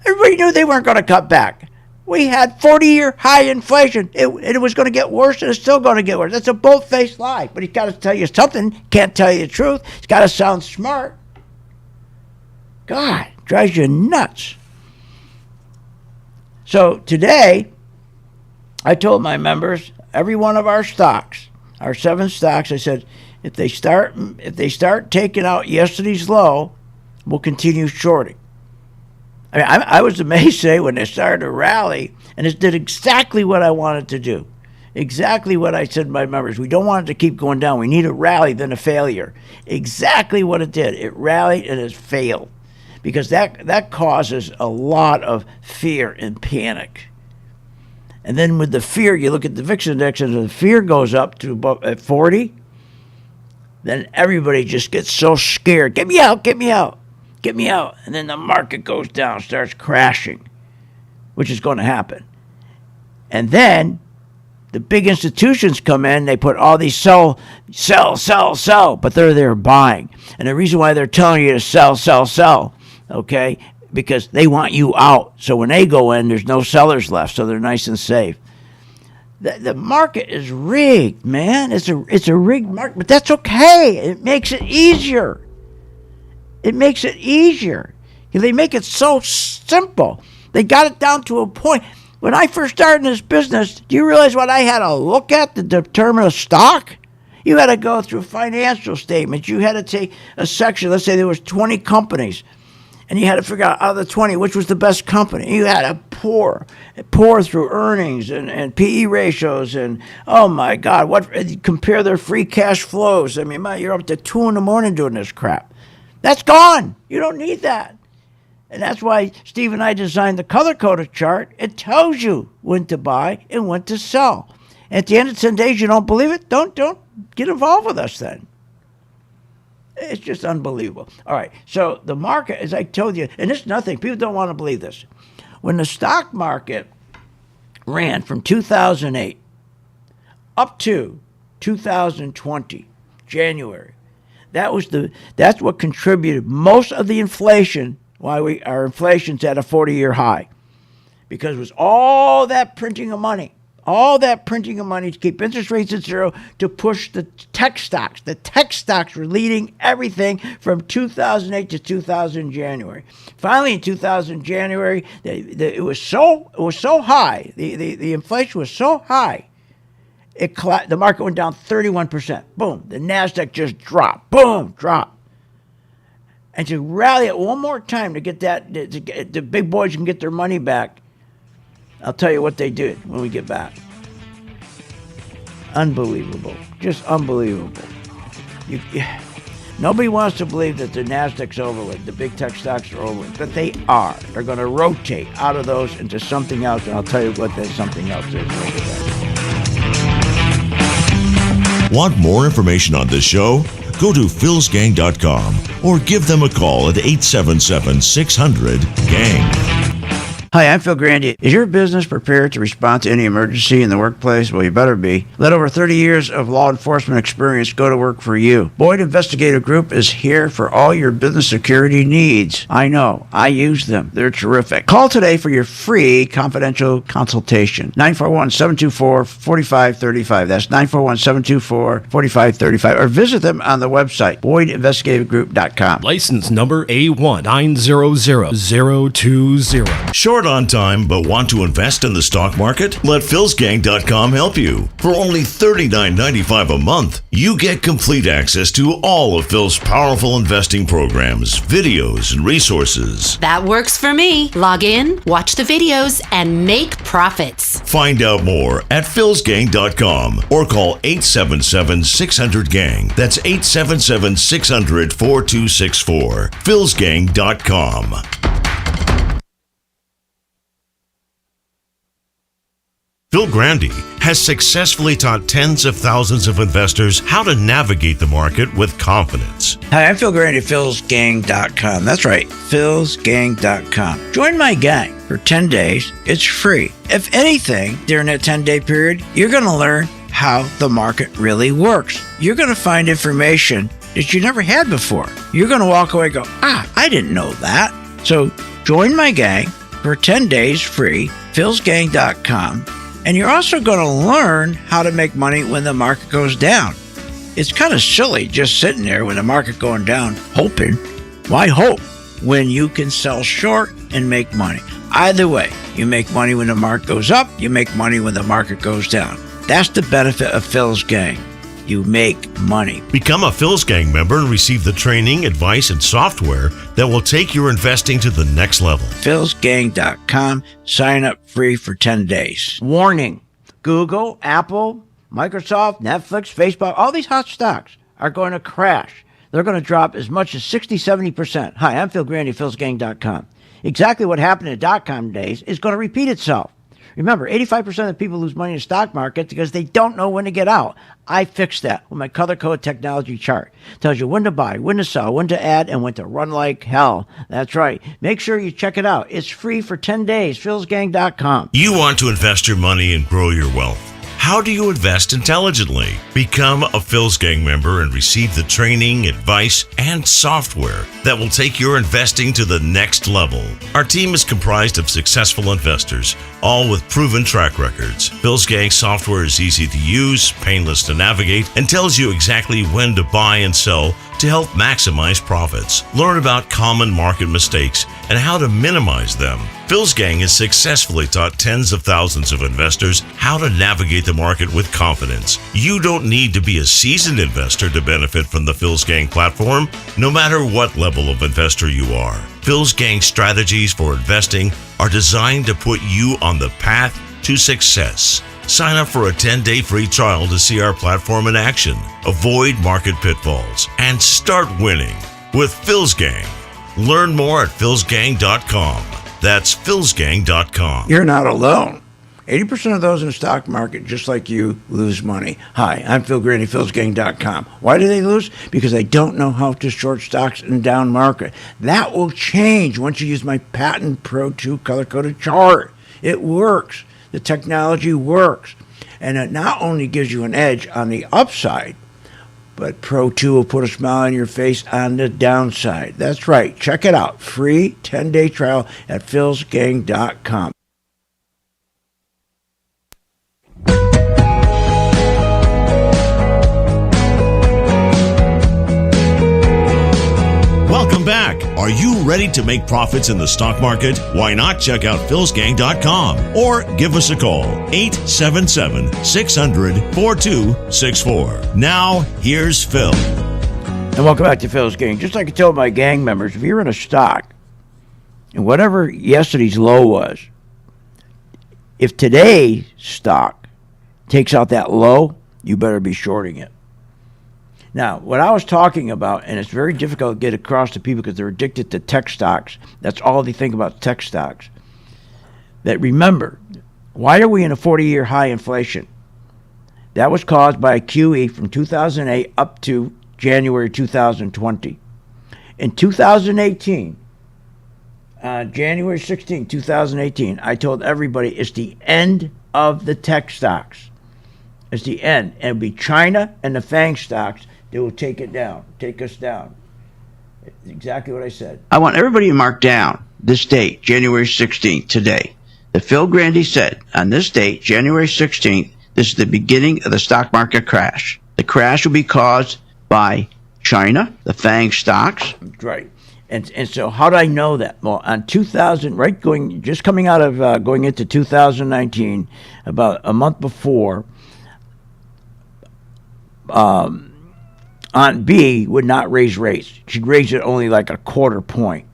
Everybody knew they weren't going to cut back. We had 40-year high inflation. It was going to get worse, and it's still going to get worse. That's a bold-faced lie. But he's got to tell you something. Can't tell you the truth. He's got to sound smart. God, drives you nuts. So today, I told my members, every one of our stocks, our 7 stocks, I said, if they start taking out yesterday's low, we'll continue shorting. I mean, I was amazed today when they started to rally, and it did exactly what I wanted to do. Exactly what I said to my members. We don't want it to keep going down. We need a rally than a failure. Exactly what it did. It rallied and it failed. Because that causes a lot of fear and panic. And then with the fear, you look at the VIX index, and the fear goes up to about 40, then everybody just gets so scared. Get me out, get me out, get me out. And then the market goes down, starts crashing, which is going to happen. And then the big institutions come in, they put all these sell, but they're there buying. And the reason why they're telling you to sell, okay, because they want you out. So when they go in, there's no sellers left, so they're nice and safe. The market is rigged, man. It's a rigged market, but that's okay. It makes it easier. It makes it easier. They make it so simple. They got it down to a point. When I first started in this business, do you realize what I had to look at to determine a stock? You had to go through financial statements. You had to take a section. Let's say there was 20 companies, and you had to figure out of the 20 which was the best company. You had to pour through earnings and PE ratios, and oh my God, compare their free cash flows. I mean, you're up to 2 a.m. doing this crap. That's gone. You don't need that. And that's why Steve and I designed the color-coded chart. It tells you when to buy and when to sell. At the end of 10 days, you don't believe it? Don't get involved with us then. It's just unbelievable. All right, so the market, as I told you, and it's nothing. People don't want to believe this. When the stock market ran from 2008 up to 2020, January, that's what contributed most of the inflation, why our inflation's at a 40-year high. Because it was all that printing of money. All that printing of money to keep interest rates at zero, to push the tech stocks. The tech stocks were leading everything from 2008 to 2000 January. Finally, in 2000 January, it was so high. The inflation was so high. The market went down 31%. Boom. The NASDAQ just dropped. Boom, drop. And to rally it one more time to get the big boys can get their money back, I'll tell you what they did when we get back. Unbelievable. Just unbelievable. Nobody wants to believe that the Nasdaq's overweight, the big tech stocks are overweight, but they are. They're going to rotate out of those into something else, and I'll tell you what that something else is. Want more information on this show? Go to philsgang.com or give them a call at 877-600-GANG. Hi, I'm Phil Grandy. Is your business prepared to respond to any emergency in the workplace? Well, you better be. Let over 30 years of law enforcement experience go to work for you. Boyd Investigative Group is here for all your business security needs. I know. I use them. They're terrific. Call today for your free confidential consultation. 941-724-4535. That's 941-724-4535. Or visit them on the website, BoydInvestigativegroup.com. License number A1900020. Short on time but want to invest in the stock market? Let philsgang.com help you. For only $39.95 a month, you get complete access to all of Phil's powerful investing programs, videos, and resources. That works for me. Log in, watch the videos, and make profits. Find out more at philsgang.com or call 877-600-GANG. That's 877-600-4264. philsgang.com. Phil Grandy has successfully taught tens of thousands of investors how to navigate the market with confidence. Hi, I'm Phil Grandy, philsgang.com. That's right, philsgang.com. Join my gang for 10 days. It's free. If anything, during that 10-day period, you're going to learn how the market really works. You're going to find information that you never had before. You're going to walk away and go, I didn't know that. So join my gang for 10 days free, philsgang.com. And you're also going to learn how to make money when the market goes down. It's kind of silly just sitting there when the market going down, hoping. Why hope when you can sell short and make money? Either way, you make money when the market goes up, you make money when the market goes down. That's the benefit of Phil's Gang. You make money. Become a Phil's Gang member and receive the training, advice, and software that will take your investing to the next level. philsgang.com. Sign up free for 10 days. Warning. Google, Apple, Microsoft, Netflix, Facebook, all these hot stocks are going to crash. They're going to drop as much as 60-70%. Hi, I'm Phil Grandy, philsgang.com. Exactly what happened in the .com days is going to repeat itself. Remember, 85% of people lose money in the stock market because they don't know when to get out. I fixed that with my color code technology chart. It tells you when to buy, when to sell, when to add, and when to run like hell. That's right. Make sure you check it out. It's free for 10 days. philsgang.com. You want to invest your money and grow your wealth. How do you invest intelligently? Become a Phil's Gang member and receive the training, advice, and software that will take your investing to the next level. Our team is comprised of successful investors, all with proven track records. Phil's Gang software is easy to use, painless to navigate, and tells you exactly when to buy and sell to help maximize profits. Learn about common market mistakes and how to minimize them. Phil's Gang has successfully taught tens of thousands of investors how to navigate the market with confidence. You don't need to be a seasoned investor to benefit from the Phil's Gang platform, no matter what level of investor you are. Phil's Gang strategies for investing are designed to put you on the path to success. Sign up for a 10-day free trial to see our platform in action, avoid market pitfalls, and start winning with Phil's Gang. Learn more at philsgang.com. That's philsgang.com. You're not alone. 80% of those in the stock market, just like you, lose money. Hi, I'm Phil Grandy, philsgang.com. Why do they lose? Because they don't know how to short stocks in down market. That will change once you use my patent Pro 2 color-coded chart. It works. The technology works. And it not only gives you an edge on the upside, but Pro 2 will put a smile on your face on the downside. That's right. Check it out. Free 10-day trial at philsgang.com. Welcome back. Are you ready to make profits in the stock market? Why not check out philsgang.com or give us a call, 877-600-4264. Now, here's Phil. And welcome back to Phil's Gang. Just like I told my gang members, if you're in a stock, and whatever yesterday's low was, if today's stock takes out that low, you better be shorting it. Now, what I was talking about, and it's very difficult to get across to people because they're addicted to tech stocks. That's all they think about, tech stocks. That remember, why are we in a 40-year high inflation? That was caused by a QE from 2008 up to January 2020. In 2018, January 16, 2018, I told everybody it's the end of the tech stocks. It's the end. And it'll be China and the FANG stocks that will take us down. It's exactly what I said. I want everybody to mark down this date, January 16th, today. That Phil Grandy said, on this date, January 16th, this is the beginning of the stock market crash. The crash will be caused by China, the FANG stocks. Right. And so how do I know that? Well, on 2000, right, coming out of going into 2019, about a month before, Aunt B would not raise rates. She'd raise it only like a quarter point.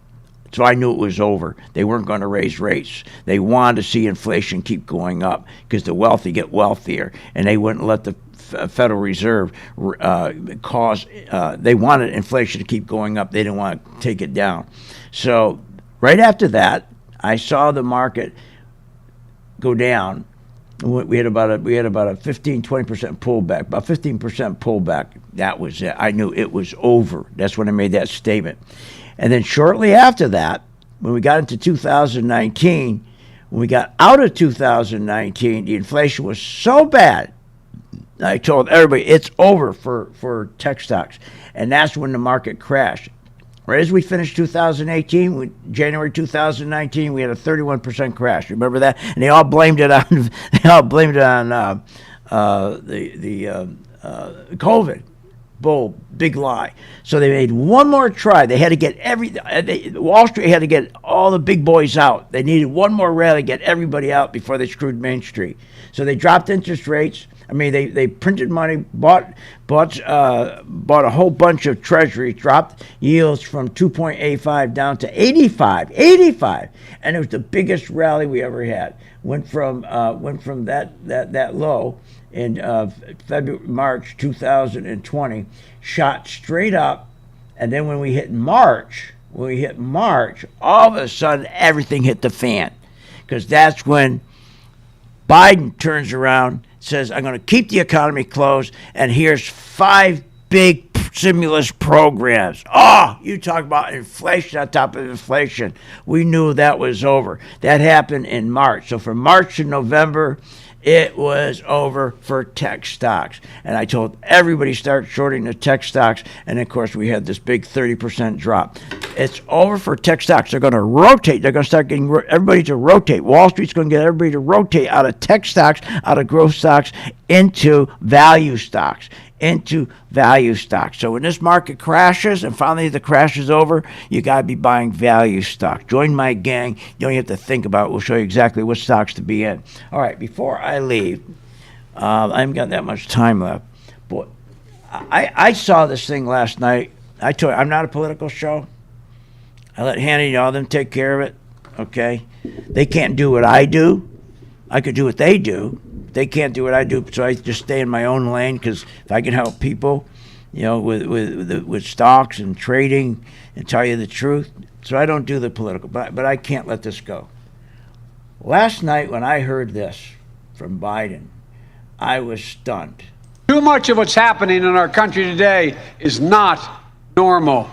So I knew it was over. They weren't going to raise rates. They wanted to see inflation keep going up because the wealthy get wealthier, and they wouldn't let the Federal Reserve they wanted inflation to keep going up. They didn't want to take it down. So right after that, I saw the market go down. We had about a 15-20% pullback, about 15% pullback. That was it. I knew it was over. That's when I made that statement. And then shortly after that, when we got into 2019, when we got out of 2019, the inflation was so bad, I told everybody it's over for tech stocks. And that's when the market crashed. Right as we finished 2018, January 2019, we had a 31% crash. Remember that? And they all blamed it on COVID. Bull, big lie. So they made one more try. They had to get Wall Street had to get all the big boys out. They needed one more rally to get everybody out before they screwed Main Street. So they dropped interest rates. I mean, they printed money, bought a whole bunch of treasuries, dropped yields from 2.85 down to 85, and it was the biggest rally we ever had. Went from that low in March 2020, shot straight up, and then when we hit March, all of a sudden everything hit the fan, because that's when Biden turns around, says, I'm going to keep the economy closed, and here's 5 big stimulus programs. Oh, you talk about inflation on top of inflation. We knew that was over. That happened in March. So from March to November, it was over for tech stocks. And I told everybody start shorting the tech stocks. And of course, we had this big 30% drop. It's over for tech stocks. They're going to rotate. They're going to start getting everybody to rotate. Wall Street's going to get everybody to rotate out of tech stocks, out of growth stocks, into value stocks. So when this market crashes and finally the crash is over, you got to be buying value stock. Join my gang. You don't have to think about it. We'll show you exactly what stocks to be in. All right, before I leave, I haven't got that much time left, but I saw this thing last night. I told you, I'm not a political show. I let Hannity and all them take care of it, okay? They can't do what I do. I could do what they do. They can't do what I do, so I just stay in my own lane, because if I can help people, with stocks and trading and tell you the truth, so I don't do the political, but I can't let this go. Last night when I heard this from Biden, I was stunned. Too much of what's happening in our country today is not normal.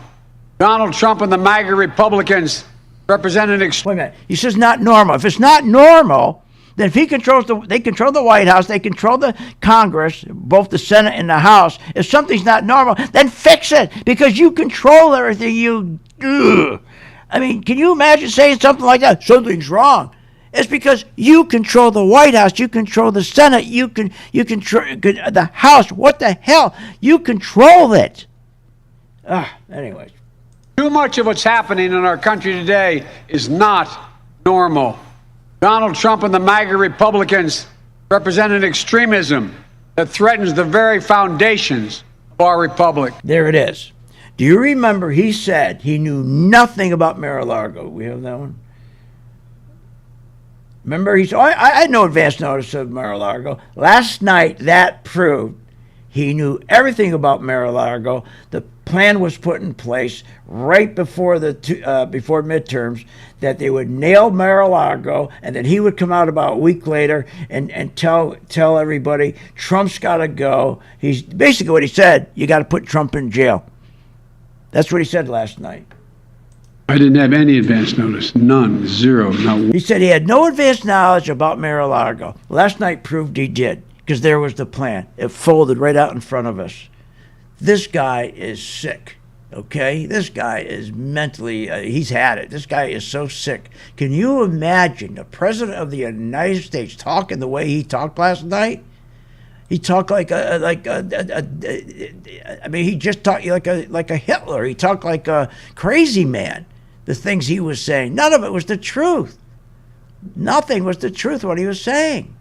Donald Trump and the MAGA Republicans represent an Wait a minute. He says not normal. If it's not normal, then if they control the White House, they control the Congress, both the Senate and the House. If something's not normal, then fix it, because you control everything. I mean, can you imagine saying something like that? Something's wrong. It's because you control the White House, you control the Senate, you control the House. What the hell? You control it. Anyways. Too much of what's happening in our country today is not normal. Donald Trump and the MAGA Republicans represent an extremism that threatens the very foundations of our republic. There it is. Do you remember he said he knew nothing about Mar-a-Lago? We have that one? Remember, he said, I had no advance notice of Mar-a-Lago. Last night, that proved He knew everything about Mar-a-Lago. The plan was put in place right before before midterms that they would nail Mar-a-Lago, and that he would come out about a week later and tell everybody Trump's got to go. He's basically what he said. You got to put Trump in jail. That's what he said last night. I didn't have any advance notice. None. Zero. He said he had no advance knowledge about Mar-a-Lago. Last night proved he did, because there was the plan. It folded right out in front of us. This guy is sick, okay? This guy is mentally, he's had it. This guy is so sick. Can you imagine the President of the United States talking the way he talked last night? He talked he just talked like a Hitler. He talked like a crazy man. The things he was saying, none of it was the truth. Nothing was the truth what he was saying.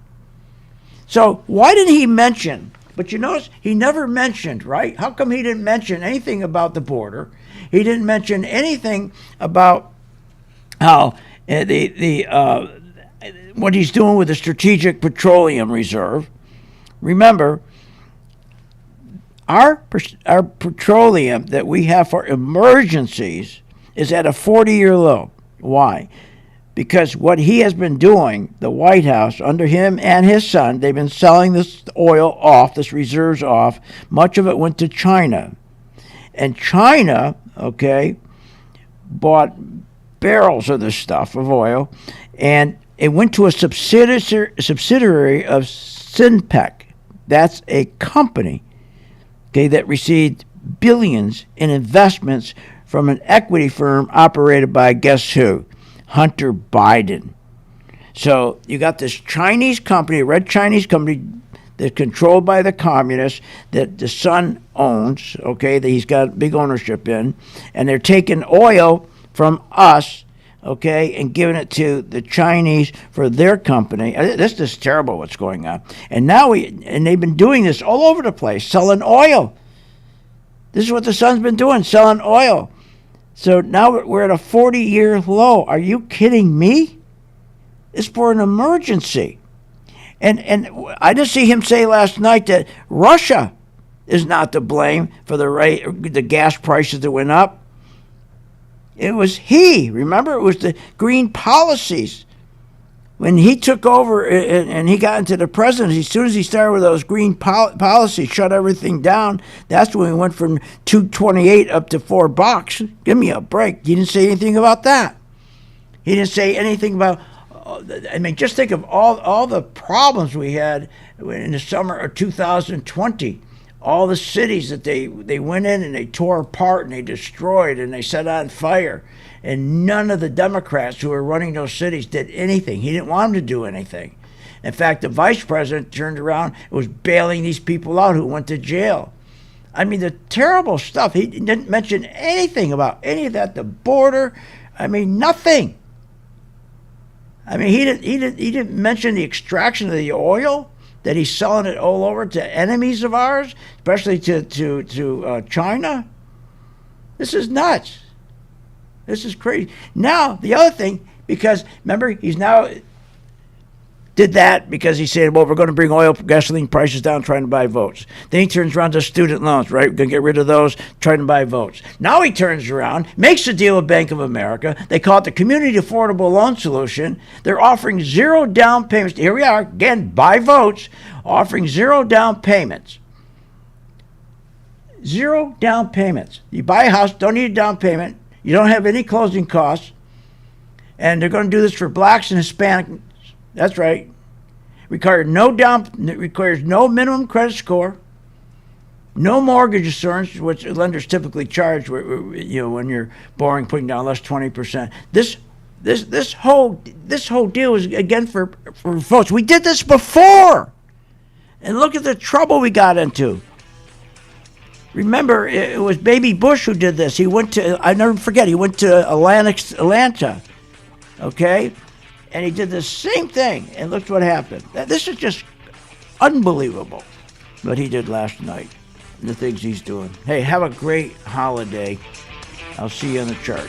So why didn't he mention? But you notice he never mentioned, right? How come he didn't mention anything about the border? He didn't mention anything about how what he's doing with the Strategic Petroleum Reserve. Remember, our petroleum that we have for emergencies is at a 40-year low. Why? Because what he has been doing, the White House, under him and his son, they've been selling this oil off, this reserves off. Much of it went to China. And China, okay, bought barrels of this stuff, of oil, and it went to a subsidiary of Sinpec. That's a company, okay, that received billions in investments from an equity firm operated by, guess who? Hunter Biden. So you got this Chinese company, a red Chinese company that's controlled by the communists that the son owns, okay, that he's got big ownership in, and they're taking oil from us, okay, and giving it to the Chinese for their company. This is terrible what's going on. And now they've been doing this all over the place, selling oil. This is what the son's been doing, selling oil. So now we're at a 40-year low. Are you kidding me? It's for an emergency. And I just see him say last night that Russia is not to blame for the gas prices that went up. It was he. Remember, it was the green policies. When he took over and he got into the presidency, as soon as he started with those green policies, shut everything down, that's when we went from $2.28 up to $4. Give me a break. He didn't say anything about that. He didn't say anything about, I mean, just think of all the problems we had in the summer of 2020. All the cities that they went in and they tore apart and they destroyed and they set on fire. And none of the Democrats who were running those cities did anything. He didn't want them to do anything. In fact, the vice president turned around and was bailing these people out who went to jail. I mean, the terrible stuff. He didn't mention anything about any of that, the border. I mean, nothing. I mean, he didn't mention the extraction of the oil, that he's selling it all over to enemies of ours, especially to China. This is nuts. This is crazy. Now, the other thing, because remember, he's now did that because he said, well, we're going to bring oil, gasoline prices down, trying to buy votes. Then he turns around to student loans, right? We're going to get rid of those, trying to buy votes. Now he turns around, makes a deal with Bank of America. They call it the Community Affordable Loan Solution. They're offering 0 down payments. Here we are, again, buy votes, offering 0 down payments. 0 down payments. You buy a house, don't need a down payment. You don't have any closing costs. And they're going to do this for blacks and Hispanics. That's right. Requires no minimum credit score, no mortgage assurance, which lenders typically charge, you know, when you're borrowing, putting down less 20%. This whole deal is again for votes. We did this before, and look at the trouble we got into. Remember, it was Baby Bush who did this. He went to, I never forget, he went to Atlanta, okay? And he did the same thing, and look what happened. This is just unbelievable what he did last night and the things he's doing. Hey, have a great holiday. I'll see you on the chart.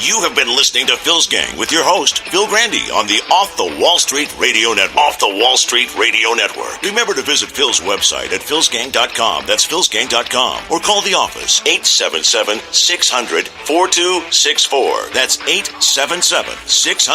You have been listening to Phil's Gang with your host, Phil Grandy, on the Off the Wall Street Radio Network. Off the Wall Street Radio Network. Remember to visit Phil's website at philsgang.com. That's philsgang.com. Or call the office, 877-600-4264. That's 877-600.